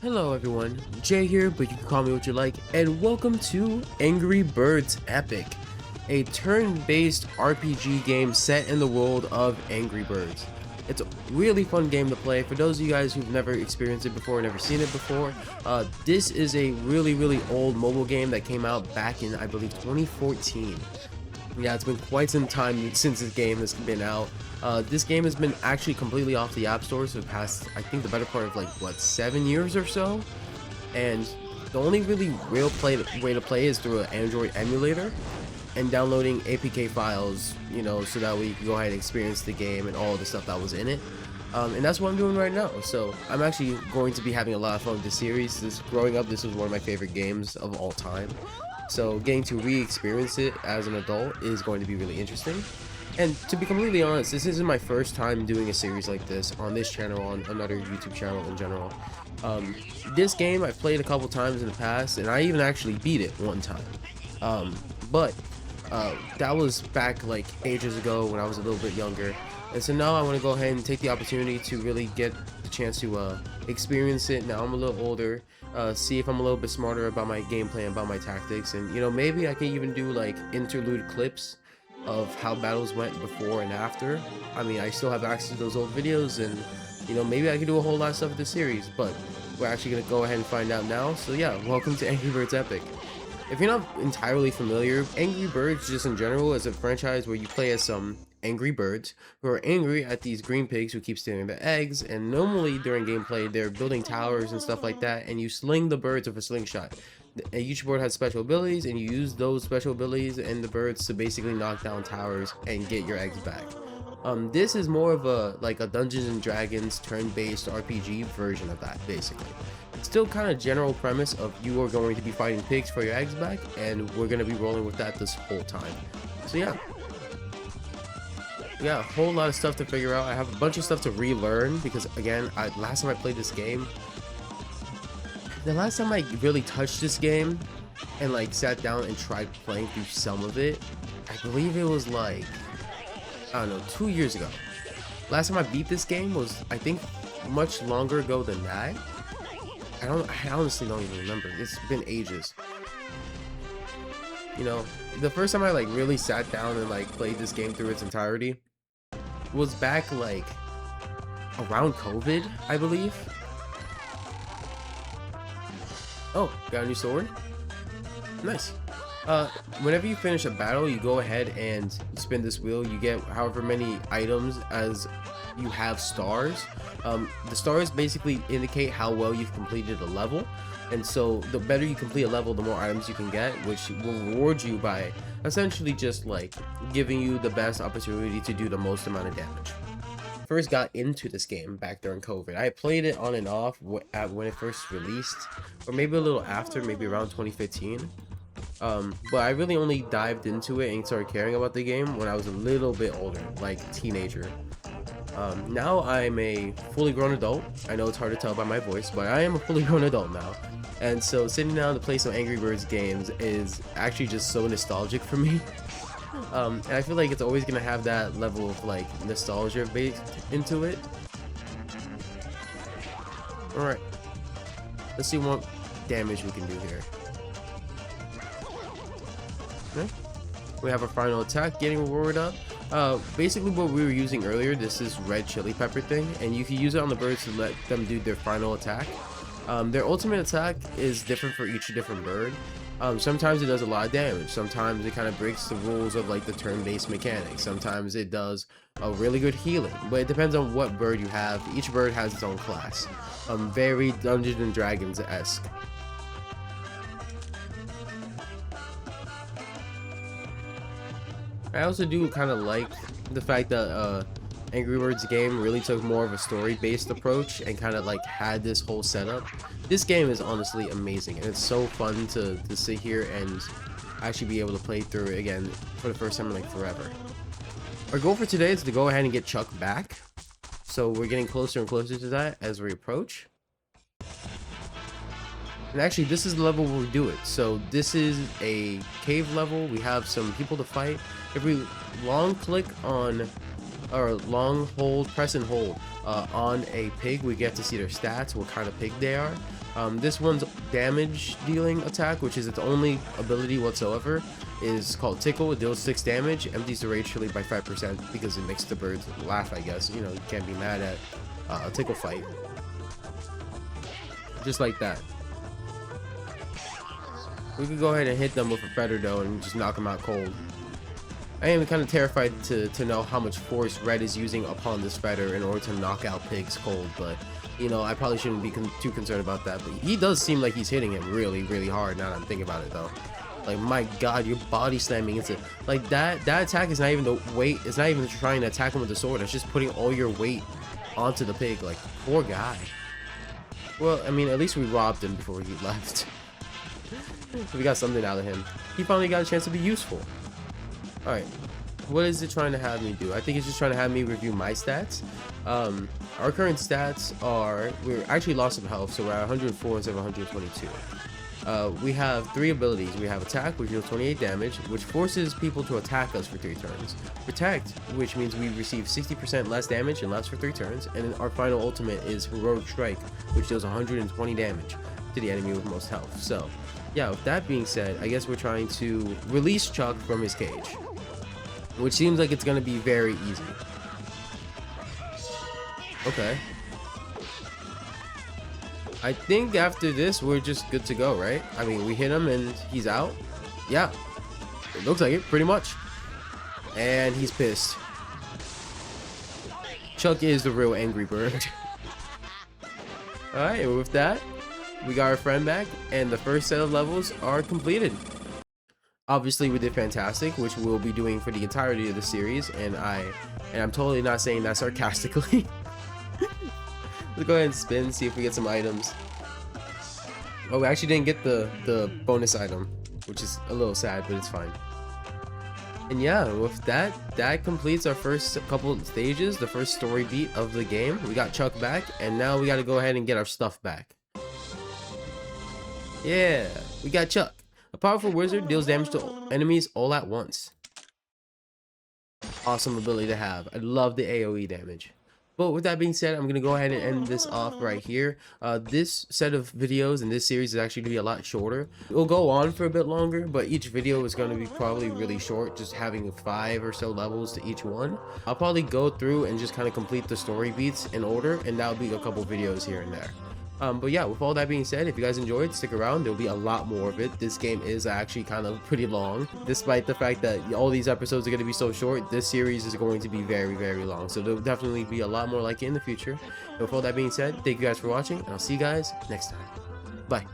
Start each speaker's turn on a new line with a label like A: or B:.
A: Hello everyone, Jay here, but you can call me what you like, and welcome to Angry Birds Epic, a turn-based RPG game set in the world of Angry Birds. It's a really fun game to play. For those of you guys who've never experienced it before, never seen it before, this is a really old mobile game that came out back in, I believe, 2014. Yeah, it's been quite some time since this game has been out. This game has been actually completely off the App Store for the past, I think, the better part of like, what, 7 years or so? And the only really real way to play is through an Android emulator and downloading APK files, you know, so that way you can go ahead and experience the game and all the stuff that was in it. And that's what I'm doing right now. So I'm actually going to be having a lot of fun with this series. Growing up, this was one of my favorite games of all time. So getting to re-experience it as an adult is going to be really interesting. And to be completely honest, this isn't my first time doing a series like this on this channel, on another YouTube channel in general. This game I've played a couple times in the past, and I even actually beat it one time. But that was back like ages ago when I was a little bit younger. And so now I want to go ahead and take the opportunity to really get the chance to experience it. Now I'm a little older, see if I'm a little bit smarter about my gameplay and about my tactics, and you know, maybe I can even do like interlude clips of how battles went before and after. I mean, I still have access to those old videos, and you know, maybe I can do a whole lot of stuff with the series, but we're actually gonna go ahead and find out now. So yeah, welcome to Angry Birds Epic. If you're not entirely familiar, Angry Birds just in general is a franchise where you play as some angry birds who are angry at these green pigs who keep stealing their eggs, and normally during gameplay they're building towers and stuff like that, and you sling the birds with a slingshot. Each bird has special abilities, and you use those special abilities and the birds to basically knock down towers and get your eggs back. This is more of a Dungeons and Dragons turn-based RPG version of that, basically. It's still kind of general premise of you are going to be fighting pigs for your eggs back, and we're going to be rolling with that this whole time. So yeah, a whole lot of stuff to figure out. I have a bunch of stuff to relearn because, again, last time I played this game, the last time I really touched this game and like sat down and tried playing through some of it, I believe it was like, I don't know, 2 years ago. Last time I beat this game was, I think, much longer ago than that. I honestly don't even remember. It's been ages. You know, the first time I like really sat down and like played this game through its entirety was back like around COVID, I believe. Oh, got a new sword? Nice. Whenever you finish a battle, you go ahead and spin this wheel. You get however many items as you have stars. The stars basically indicate how well you've completed a level, and so the better you complete a level, the more items you can get, which will reward you by essentially just like giving you the best opportunity to do the most amount of damage. First got into this game back during COVID. I played it on and off when it first released, or maybe a little after, maybe around 2015. But I really only dived into it and started caring about the game when I was a little bit older, like teenager. Now I'm a fully grown adult. I know it's hard to tell by my voice, but I am a fully grown adult now. And so sitting down to play some Angry Birds games is actually just so nostalgic for me. And I feel like it's always gonna have that level of like nostalgia based into it. Alright, let's see what damage we can do here. Okay. We have our final attack getting rewarded up. Basically what we were using earlier, this is red chili pepper thing, and you can use it on the birds to let them do their final attack. Their ultimate attack is different for each different bird. Sometimes it does a lot of damage, sometimes it kind of breaks the rules of like the turn-based mechanics, sometimes it does a really good healing, but it depends on what bird you have. Each bird has its own class. Very Dungeons and Dragons-esque. I also do kind of like the fact that Angry Birds game really took more of a story-based approach and kind of like had this whole setup. This game is honestly amazing, and it's so fun to sit here and actually be able to play through it again for the first time in like forever. Our goal for today is to go ahead and get Chuck back, so we're getting closer and closer to that as we approach. And actually, this is the level where we do it. So this is a cave level. We have some people to fight. If we long click on, or long hold, press and hold on a pig, we get to see their stats, what kind of pig they are. This one's damage dealing attack, which is its only ability whatsoever, is called Tickle. It deals 6 damage, empties the rage tree by 5% because it makes the birds laugh, I guess. You know, you can't be mad at a tickle fight. Just like that. We could go ahead and hit them with a feather though and just knock them out cold. I am kind of terrified to know how much force Red is using upon this feather in order to knock out pigs cold, but you know, I probably shouldn't be too concerned about that. But he does seem like he's hitting him really, really hard now that I'm thinking about it though. Like, my god, you're body slamming into, like, that attack is not even the weight, it's not even trying to attack him with the sword, it's just putting all your weight onto the pig. Like, poor guy. Well, I mean, at least we robbed him before he left. So we got something out of him. He finally got a chance to be useful. Alright, what is it trying to have me do? I think it's just trying to have me review my stats. Our current stats are, we're actually lost some health, so we're at 104 instead of 122. We have 3 abilities. We have Attack, which deals 28 damage, which forces people to attack us for 3 turns. Protect, which means we receive 60% less damage and lasts for 3 turns. And then our final ultimate is Heroic Strike, which deals 120 damage to the enemy with most health. So, yeah, with that being said, I guess we're trying to release Chuck from his cage, which seems like it's going to be very easy. Okay. I think after this, we're just good to go, right? I mean, we hit him and he's out. Yeah, it looks like it, pretty much. And he's pissed. Chuck is the real angry bird. Alright, and with that, we got our friend back, and the first set of levels are completed. Obviously, we did fantastic, which we'll be doing for the entirety of the series, and I'm totally not saying that sarcastically. Let's go ahead and spin, see if we get some items. Oh, we actually didn't get the bonus item, which is a little sad, but it's fine. And yeah, with that completes our first couple stages, the first story beat of the game. We got Chuck back, and now we got to go ahead and get our stuff back. Yeah, we got Chuck. A powerful wizard deals damage to enemies all at once. Awesome ability to have. I love the AoE damage. But with that being said, I'm going to go ahead and end this off right here. This set of videos in this series is actually going to be a lot shorter. It will go on for a bit longer, but each video is going to be probably really short, just having 5 or so levels to each one. I'll probably go through and just kind of complete the story beats in order, and that'll be a couple videos here and there. But yeah, with all that being said, if you guys enjoyed, stick around. There'll be a lot more of it. This game is actually kind of pretty long. Despite the fact that all these episodes are going to be so short, this series is going to be very, very long. So there'll definitely be a lot more like it in the future. And with all that being said, thank you guys for watching, and I'll see you guys next time. Bye.